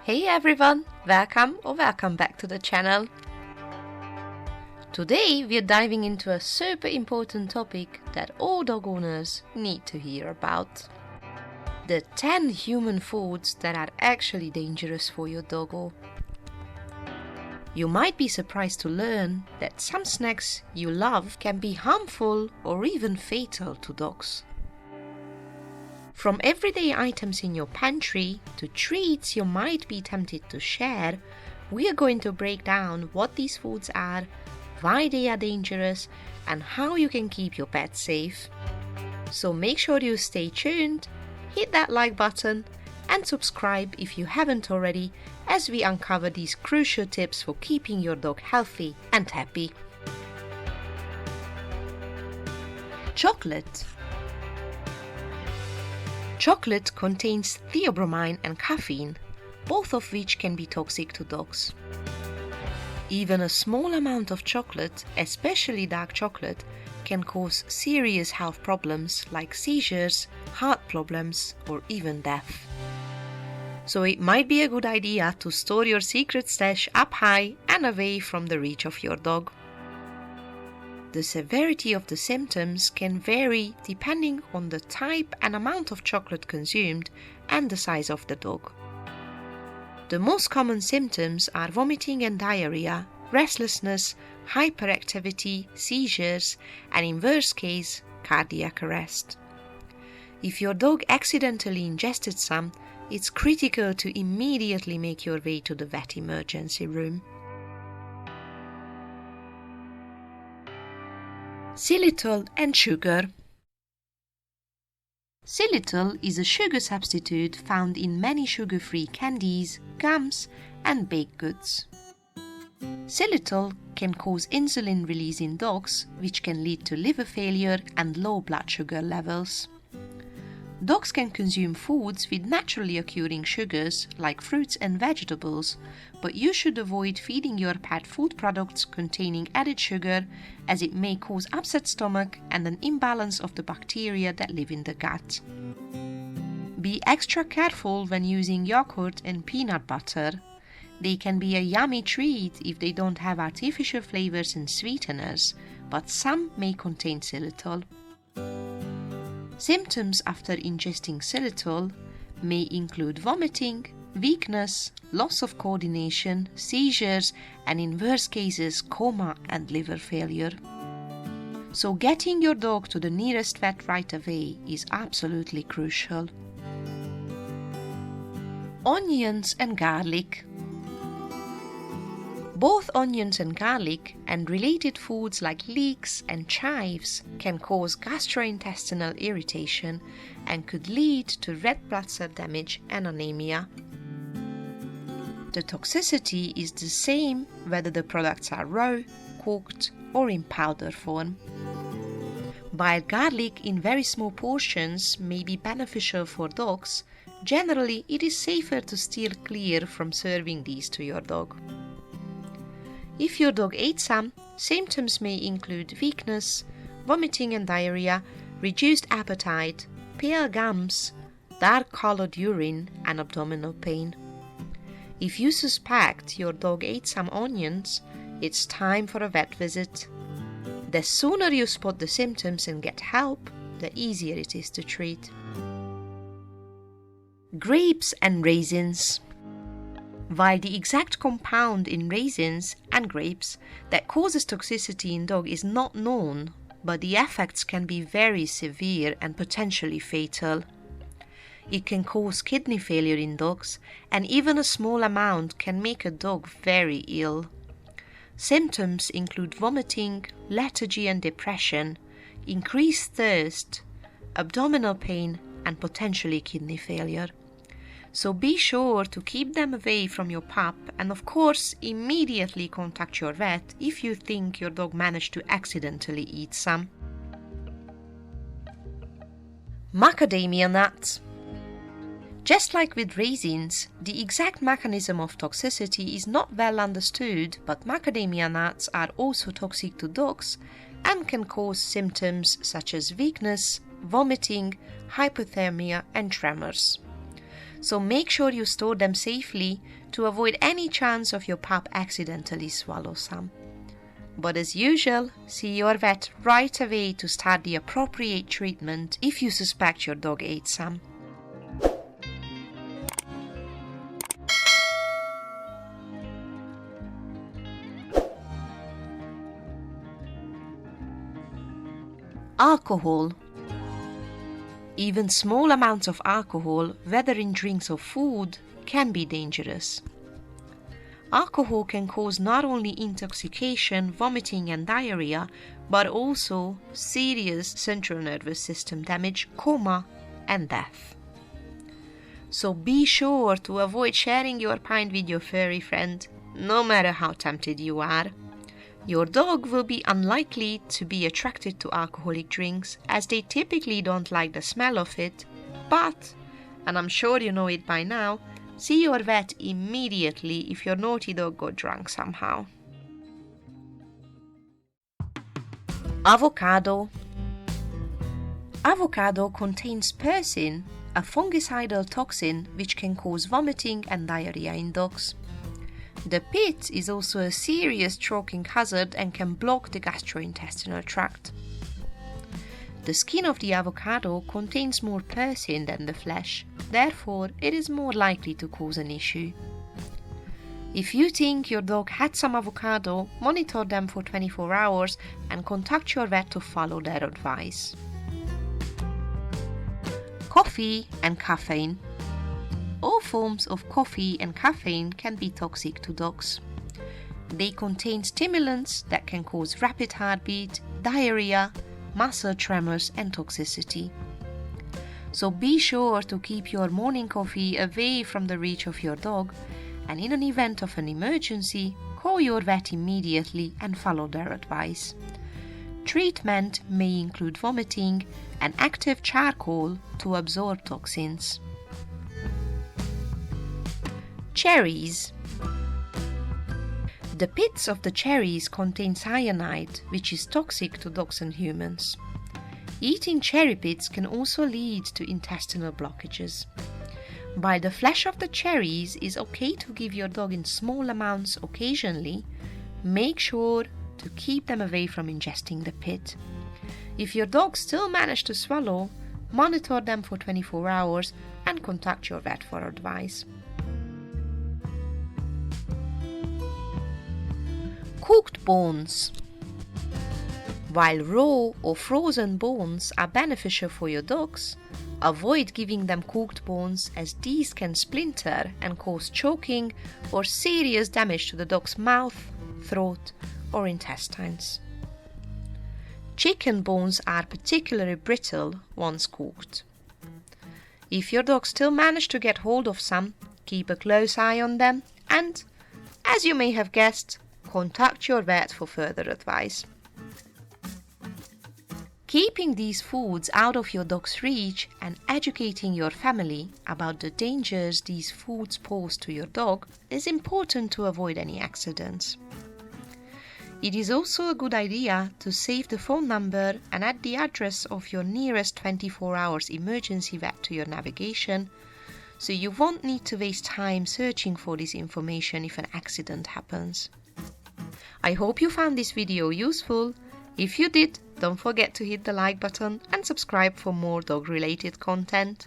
Hey everyone, welcome back to the channel. Today we're diving into a super important topic that all dog owners need to hear about. The 10 human foods that are actually dangerous for your doggo. You might be surprised to learn that some snacks you love can be harmful or even fatal to dogs. From everyday items in your pantry to treats you might be tempted to share, we are going to break down what these foods are, why they are dangerous, and how you can keep your pet safe. So make sure you stay tuned, hit that like button, and subscribe if you haven't already, as we uncover these crucial tips for keeping your dog healthy and happy. Chocolate. Chocolate contains theobromine and caffeine, both of which can be toxic to dogs. Even a small amount of chocolate, especially dark chocolate, can cause serious health problems like seizures, heart problems, or even death. So it might be a good idea to store your secret stash up high and away from the reach of your dog. The severity of the symptoms can vary depending on the type and amount of chocolate consumed and the size of the dog. The most common symptoms are vomiting and diarrhea, restlessness, hyperactivity, seizures, and in worst case, cardiac arrest. If your dog accidentally ingested some, it's critical to immediately make your way to the vet emergency room. Xylitol and sugar. Xylitol is a sugar substitute found in many sugar-free candies, gums, and baked goods. Xylitol can cause insulin release in dogs, which can lead to liver failure and low blood sugar levels. Dogs can consume foods with naturally occurring sugars like fruits and vegetables, but you should avoid feeding your pet food products containing added sugar, as it may cause upset stomach and an imbalance of the bacteria that live in the gut. Be extra careful when using yogurt and peanut butter. They can be a yummy treat if they don't have artificial flavors and sweeteners, but some may contain xylitol. Symptoms after ingesting xylitol may include vomiting, weakness, loss of coordination, seizures, and in worst cases, coma and liver failure. So getting your dog to the nearest vet right away is absolutely crucial. Onions and garlic. Both onions and garlic and related foods like leeks and chives can cause gastrointestinal irritation and could lead to red blood cell damage and anemia. The toxicity is the same whether the products are raw, cooked, or in powder form. While garlic in very small portions may be beneficial for dogs, generally it is safer to steer clear from serving these to your dog. If your dog ate some, symptoms may include weakness, vomiting and diarrhea, reduced appetite, pale gums, dark-colored urine, and abdominal pain. If you suspect your dog ate some onions, it's time for a vet visit. The sooner you spot the symptoms and get help, the easier it is to treat. Grapes and raisins. While the exact compound in raisins and grapes that causes toxicity in dog is not known, but the effects can be very severe and potentially fatal. It can cause kidney failure in dogs, and even a small amount can make a dog very ill. Symptoms include vomiting, lethargy and depression, increased thirst, abdominal pain, and potentially kidney failure. So be sure to keep them away from your pup, and of course immediately contact your vet if you think your dog managed to accidentally eat some. Macadamia nuts. Just like with raisins, the exact mechanism of toxicity is not well understood, but macadamia nuts are also toxic to dogs and can cause symptoms such as weakness, vomiting, hypothermia, and tremors. so make sure you store them safely to avoid any chance of your pup accidentally swallow some. But as usual, see your vet right away to start the appropriate treatment if you suspect your dog ate some. Alcohol. Even small amounts of alcohol, whether in drinks or food, can be dangerous. Alcohol can cause not only intoxication, vomiting and diarrhea, but also serious central nervous system damage, coma and death. So be sure to avoid sharing your pint with your furry friend, no matter how tempted you are. Your dog will be unlikely to be attracted to alcoholic drinks as they typically don't like the smell of it, but, and I'm sure you know it by now, see your vet immediately if your naughty dog got drunk somehow. Avocado. Avocado contains persin, a fungicidal toxin which can cause vomiting and diarrhea in dogs. The pit is also a serious choking hazard and can block the gastrointestinal tract. The skin of the avocado contains more persin than the flesh, therefore it is more likely to cause an issue. If you think your dog had some avocado, monitor them for 24 hours and contact your vet to follow their advice. Coffee and caffeine. All forms of coffee and caffeine can be toxic to dogs. They contain stimulants that can cause rapid heartbeat, diarrhea, muscle tremors and toxicity. So be sure to keep your morning coffee away from the reach of your dog, and in an event of an emergency, call your vet immediately and follow their advice. Treatment may include vomiting and active charcoal to absorb toxins. Cherries. The pits of the cherries contain cyanide, which is toxic to dogs and humans. Eating cherry pits can also lead to intestinal blockages. While the flesh of the cherries is okay to give your dog in small amounts occasionally, make sure to keep them away from ingesting the pit. If your dog still manages to swallow, monitor them for 24 hours and contact your vet for advice. Cooked bones. While raw or frozen bones are beneficial for your dogs, avoid giving them cooked bones as these can splinter and cause choking or serious damage to the dog's mouth, throat, or intestines. Chicken bones are particularly brittle once cooked. If your dog still manages to get hold of some, keep a close eye on them and, as you may have guessed, contact your vet for further advice. Keeping these foods out of your dog's reach and educating your family about the dangers these foods pose to your dog is important to avoid any accidents. It is also a good idea to save the phone number and add the address of your nearest 24 hours emergency vet to your navigation, so you won't need to waste time searching for this information if an accident happens. I hope you found this video useful. If you did, don't forget to hit the like button and subscribe for more dog-related content.